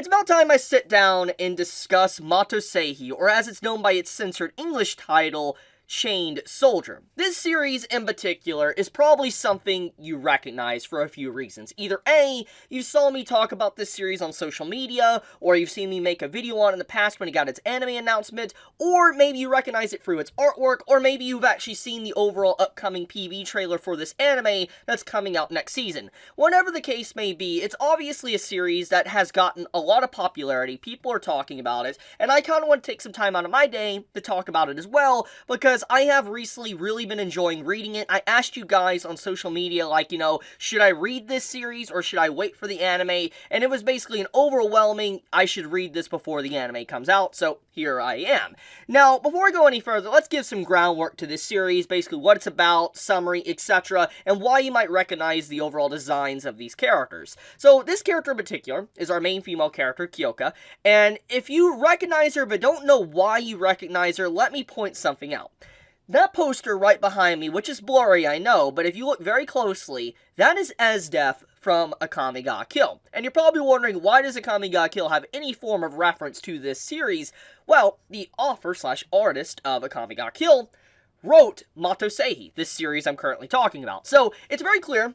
about time I sit down and discuss Mato Seihei, or as it's known by its censored English title, Chained Soldier. This series in particular is probably something you recognize for a few reasons. Either A, you saw me talk about this series on social media, or you've seen me make a video on it in the past when it got its anime announcement, or maybe you recognize it through its artwork, or maybe you've actually seen the overall upcoming PV trailer for this anime that's coming out next season. Whatever the case may be, it's obviously a series that has gotten a lot of popularity, people are talking about it, and I kind of want to take some time out of my day to talk about it as well, because I have recently really been enjoying reading it. I asked you guys on social media, like, should I read this series or should I wait for the anime? And it was basically an overwhelming, I should read this before the anime comes out, so here I am. Now, before I go any further, let's give some groundwork to this series, basically what it's about, summary, etc., and why you might recognize the overall designs of these characters. So, this character in particular is our main female character, Kyoka, and if you recognize her but don't know why you recognize her, let me point something out. That poster right behind me, which is blurry, I know, but if you look very closely, that is Esdeath from Akame ga Kill. And you're probably wondering, why does Akame ga Kill have any form of reference to this series? Well, the author/artist of Akame ga Kill wrote Mato Seihei, this series I'm currently talking about. So, it's very clear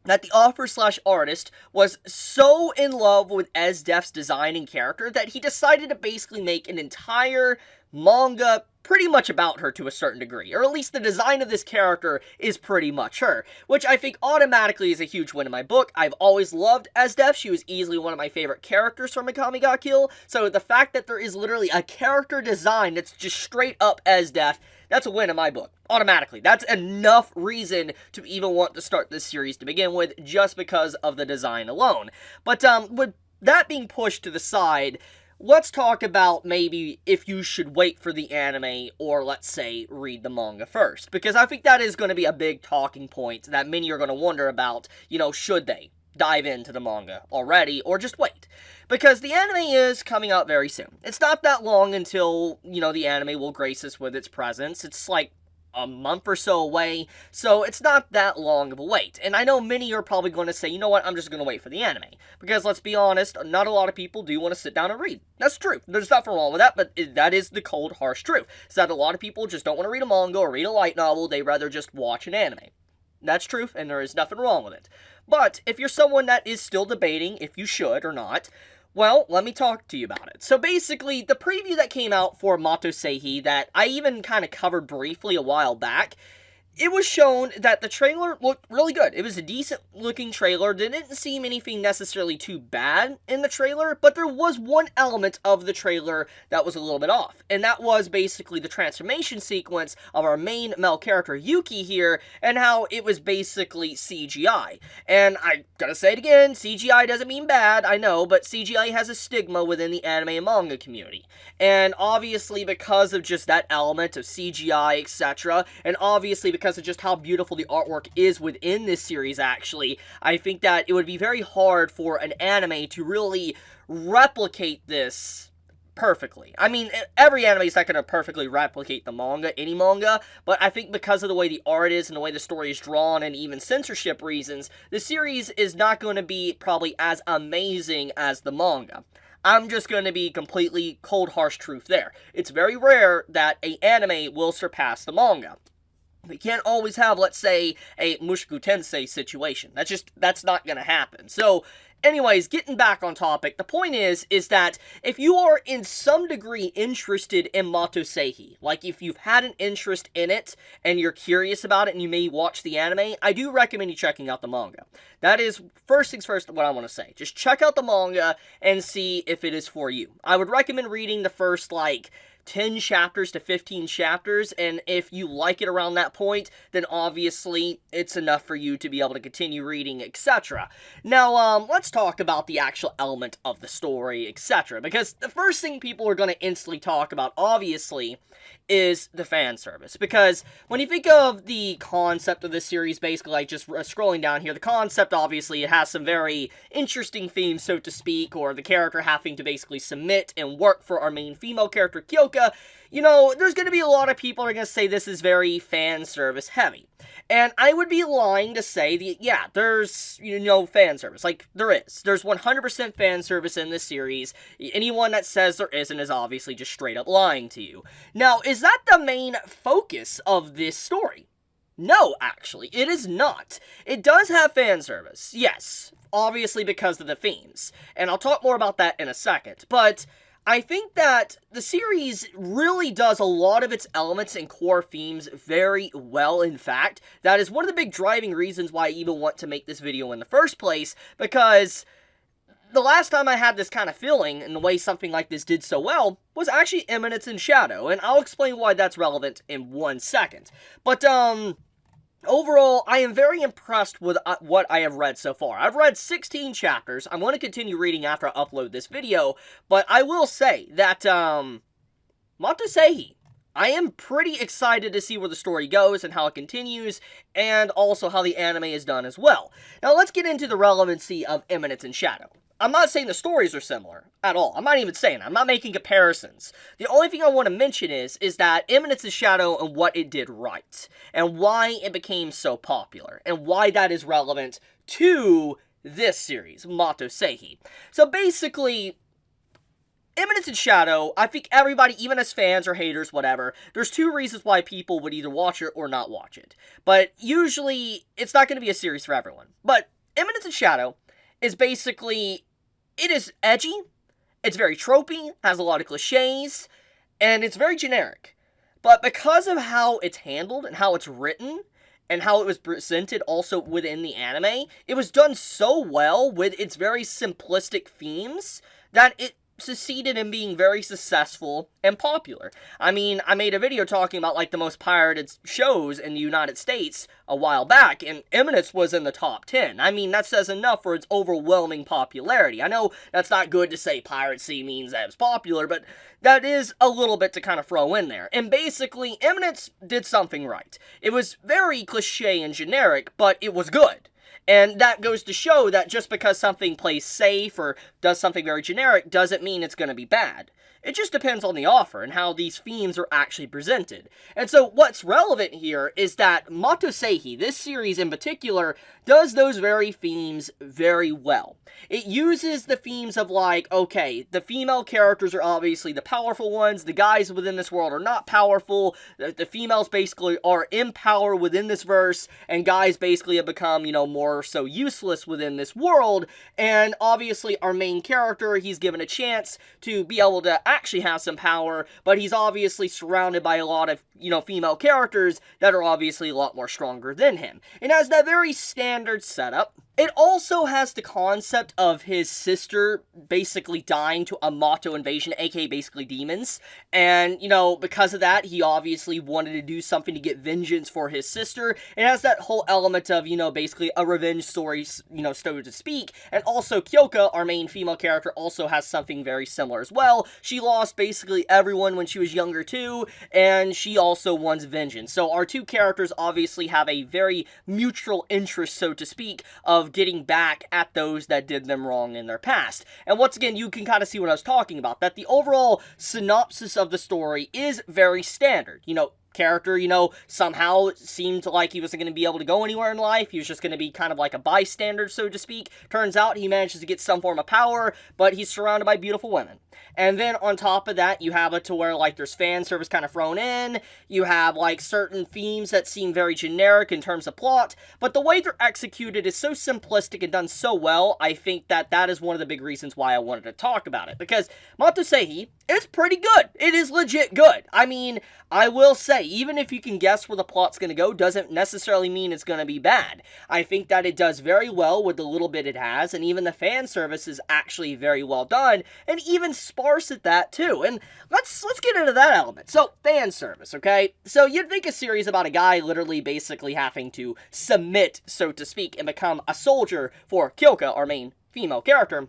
that the author/artist was so in love with Esdeath's design and character that he decided to basically make an entire manga pretty much about her to a certain degree, or at least the design of this character is pretty much her, which I think automatically is a huge win in my book. I've always loved Esdeath. She was easily one of my favorite characters from Akame ga Kill, so the fact that there is literally a character design that's just straight up Esdeath, that's a win in my book, automatically. That's enough reason to even want to start this series to begin with, just because of the design alone. But with that being pushed to the side, let's talk about maybe if you should wait for the anime or, let's say, read the manga first. Because I think that is going to be a big talking point that many are going to wonder about, should they dive into the manga already or just wait? Because the anime is coming out very soon. It's not that long until, the anime will grace us with its presence. It's like a month or so away, so it's not that long of a wait. And I know many are probably going to say, you know what, I'm just going to wait for the anime. Because let's be honest, not a lot of people do want to sit down and read. That's true. There's nothing wrong with that, but that is the cold, harsh truth. Is that a lot of people just don't want to read a manga or read a light novel, they'd rather just watch an anime. That's truth, and there is nothing wrong with it. But if you're someone that is still debating if you should or not, well, let me talk to you about it. So basically, the preview that came out for Mato Seihei that I even kind of covered briefly a while back, it was shown that the trailer looked really good. It was a decent looking trailer. There didn't seem anything necessarily too bad in the trailer, but there was one element of the trailer that was a little bit off. And that was basically the transformation sequence of our main male character, Yuki here, and how it was basically CGI. And I gotta say it again, CGI doesn't mean bad, I know, but CGI has a stigma within the anime and manga community. And obviously because of just that element of CGI, etc., and obviously because of just how beautiful the artwork is within this series, actually, I think that it would be very hard for an anime to really replicate this perfectly. I mean, every anime is not going to perfectly replicate the manga, any manga, but I think because of the way the art is and the way the story is drawn and even censorship reasons, the series is not going to be probably as amazing as the manga. I'm just going to be completely cold, harsh truth there. It's very rare that an anime will surpass the manga. We can't always have, let's say, a Mushoku Tensei situation. That's not gonna happen. So, anyways, getting back on topic, the point is that if you are in some degree interested in Mato Seihei, like if you've had an interest in it, and you're curious about it, and you may watch the anime, I do recommend you checking out the manga. That is, first things first, what I want to say. Just check out the manga, and see if it is for you. I would recommend reading the first, 10 chapters to 15 chapters, and if you like it around that point, then obviously it's enough for you to be able to continue reading, etc. Now, let's talk about the actual element of the story, etc. Because the first thing people are going to instantly talk about, obviously, is the fan service. Because when you think of the concept of this series, basically, just scrolling down here, the concept, obviously, it has some very interesting themes, so to speak, or the character having to basically submit and work for our main female character, Kyoko, Kyoka, there's going to be a lot of people who are going to say this is very fan service heavy. And I would be lying to say that, yeah, there's, fan service. Like, there is. There's 100% fan service in this series. Anyone that says there isn't is obviously just straight up lying to you. Now, is that the main focus of this story? No, actually, it is not. It does have fan service, yes, obviously because of the themes, and I'll talk more about that in a second, but I think that the series really does a lot of its elements and core themes very well. In fact, that is one of the big driving reasons why I even want to make this video in the first place, because the last time I had this kind of feeling, and the way something like this did so well, was actually Eminence in Shadow, and I'll explain why that's relevant in 1 second. But, overall, I am very impressed with what I have read so far. I've read 16 chapters. I'm going to continue reading after I upload this video, but I will say that, Mato Seihei, I am pretty excited to see where the story goes and how it continues, and also how the anime is done as well. Now, let's get into the relevancy of Eminence in Shadow. I'm not saying the stories are similar at all. I'm not even saying that. I'm not making comparisons. The only thing I want to mention is that Eminence in Shadow and what it did right, and why it became so popular, and why that is relevant to this series, Mato Seihei. So basically, Eminence in Shadow, I think everybody, even as fans or haters, whatever, there's 2 reasons why people would either watch it or not watch it. But usually, it's not going to be a series for everyone. But Eminence in Shadow is basically, it is edgy, it's very tropey, has a lot of cliches, and it's very generic. But because of how it's handled and how it's written, and how it was presented also within the anime, it was done so well with its very simplistic themes that it succeeded in being very successful and popular. I mean, I made a video talking about, like, the most pirated shows in the United States a while back, and Eminence was in the top 10. I mean, that says enough for its overwhelming popularity. I know that's not good to say piracy means that it's popular, but that is a little bit to kind of throw in there. And basically, Eminence did something right. It was very cliche and generic, but it was good. And that goes to show that just because something plays safe or does something very generic doesn't mean it's going to be bad. It just depends on the offer and how these themes are actually presented. And so what's relevant here is that Mato Seihei, this series in particular, does those very themes very well. It uses the themes of, like, okay, the female characters are obviously the powerful ones, the guys within this world are not powerful, the females basically are in power within this verse, and guys basically have become, more so useless within this world, and obviously our main character, he's given a chance to be able to actually have some power, but he's obviously surrounded by a lot of, female characters that are obviously a lot more stronger than him. It has that very standard setup. It also has the concept of his sister basically dying to a Mato invasion, aka basically demons, and, because of that, he obviously wanted to do something to get vengeance for his sister. It has that whole element of, basically a revenge story, so to speak, and also Kyoka, our main female character, also has something very similar as well. She lost basically everyone when she was younger too, and she also wants vengeance. So our 2 characters obviously have a very mutual interest, so to speak, of getting back at those that did them wrong in their past. And once again, you can kind of see what I was talking about, that the overall synopsis of the story is very standard. Character, somehow seemed like he wasn't going to be able to go anywhere in life. He was just going to be kind of like a bystander, so to speak. Turns out he manages to get some form of power, but he's surrounded by beautiful women. And then on top of that, you have it to where, like, there's fan service kind of thrown in. You have, like, certain themes that seem very generic in terms of plot, but the way they're executed is so simplistic and done so well, I think that that is one of the big reasons why I wanted to talk about it. Because Mato Seihei is pretty good. It is legit good. I mean, I will say, even if you can guess where the plot's going to go, doesn't necessarily mean it's going to be bad. I think that it does very well with the little bit it has, and even the fan service is actually very well done, and even sparse at that too. And let's get into that element. So, fan service, okay? So you'd think a series about a guy literally basically having to submit, so to speak, and become a soldier for Kyoka, our main female character.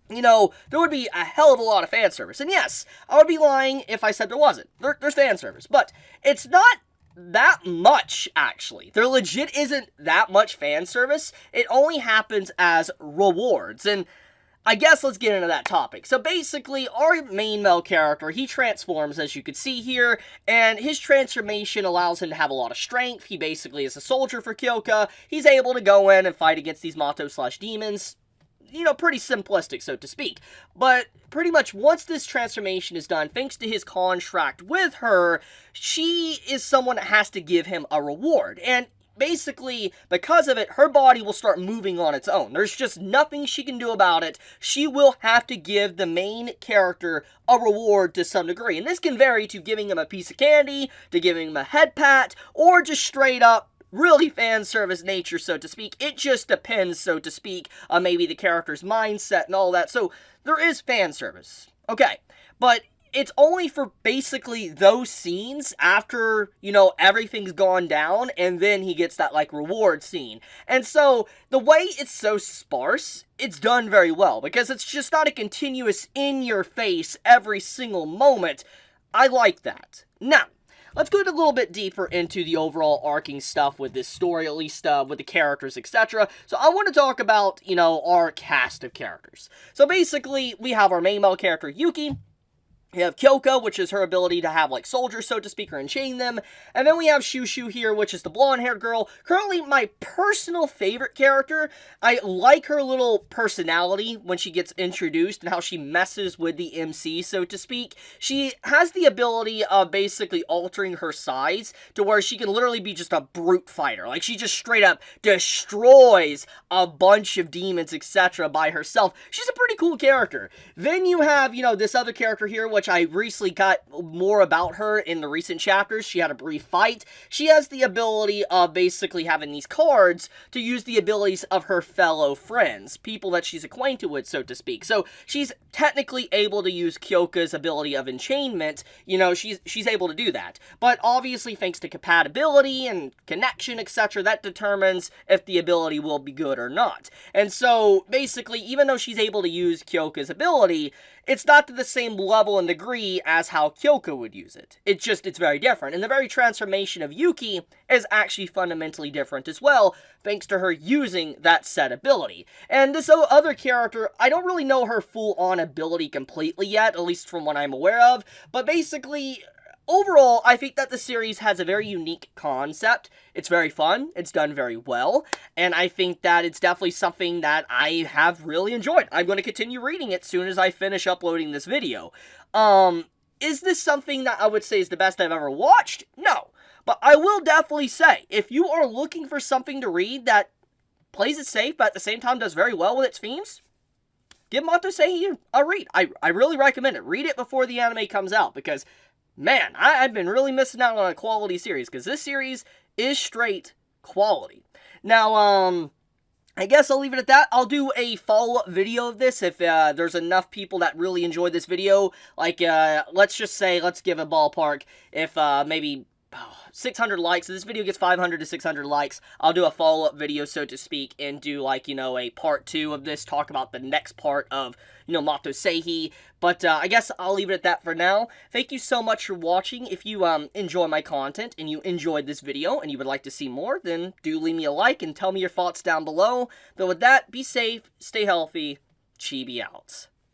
There would be a hell of a lot of fan service. And yes, I would be lying if I said there wasn't. There's fan service. But it's not that much, actually. There legit isn't that much fan service. It only happens as rewards. And I guess let's get into that topic. So basically, our main male character, he transforms, as you can see here, and his transformation allows him to have a lot of strength. He basically is a soldier for Kyoka. He's able to go in and fight against these Mato/demons. You know, pretty simplistic, so to speak. But pretty much once this transformation is done, thanks to his contract with her, she is someone that has to give him a reward. And basically, because of it, her body will start moving on its own. There's just nothing she can do about it. She will have to give the main character a reward to some degree. And this can vary to giving him a piece of candy, to giving him a head pat, or just straight up really fan service nature, so to speak. It just depends, so to speak, on maybe the character's mindset and all that. So there is fan service. Okay, but it's only for basically those scenes after, you know, everything's gone down, and then he gets that, like, reward scene. And so, the way it's so sparse, it's done very well, because it's just not a continuous in-your-face every single moment. I like that. Now, let's go a little bit deeper into the overall arcing stuff with this story, at least with the characters, etc. So I want to talk about, you know, our cast of characters. So basically, we have our main male character, Yuki. We have Kyoka, which is her ability to have, like, soldiers, so to speak, or enchain them. And then we have Shushu here, which is the blonde-haired girl. Currently, my personal favorite character. I like her little personality when she gets introduced and how she messes with the MC, so to speak. She has the ability of basically altering her size to where she can literally be just a brute fighter. Like, she just straight up destroys a bunch of demons, etc. by herself. She's a pretty cool character. Then you have, you know, this other character here, which I recently got more about her in the recent chapters. She had a brief fight. She has the ability of basically having these cards to use the abilities of her fellow friends, people that she's acquainted with, so to speak. So she's technically able to use Kyoka's ability of enchainment. You know, she's able to do that. But obviously, thanks to compatibility and connection, etc., that determines if the ability will be good or not. And so, basically, even though she's able to use Kyoka's ability, it's not to the same level and degree as how Kyoka would use it. It's very different. And the very transformation of Yuki is actually fundamentally different as well, thanks to her using that said ability. And this other character, I don't really know her full-on ability completely yet, at least from what I'm aware of, but basically, overall, I think that the series has a very unique concept. It's very fun, it's done very well, and I think that it's definitely something that I have really enjoyed. I'm going to continue reading it as soon as I finish uploading this video. Is this something that I would say is the best I've ever watched? No. But I will definitely say, if you are looking for something to read that plays it safe, but at the same time does very well with its themes, give Mato Seihei a read. I really recommend it. Read it before the anime comes out, because man, I've been really missing out on a quality series, because this series is straight quality. Now, I guess I'll leave it at that. I'll do a follow-up video of this if there's enough people that really enjoyed this video. Like, let's just say, let's give a ballpark, if maybe 600 likes. So this video gets 500 to 600 likes. I'll do a follow-up video, so to speak, and do, like, you know, a part 2 of this, talk about the next part of, you know, Mato Seihei. But I guess I'll leave it at that for now. Thank you so much for watching. If you enjoy my content and you enjoyed this video and you would like to see more, then do leave me a like and tell me your thoughts down below. But with that, be safe, stay healthy, Chibi out.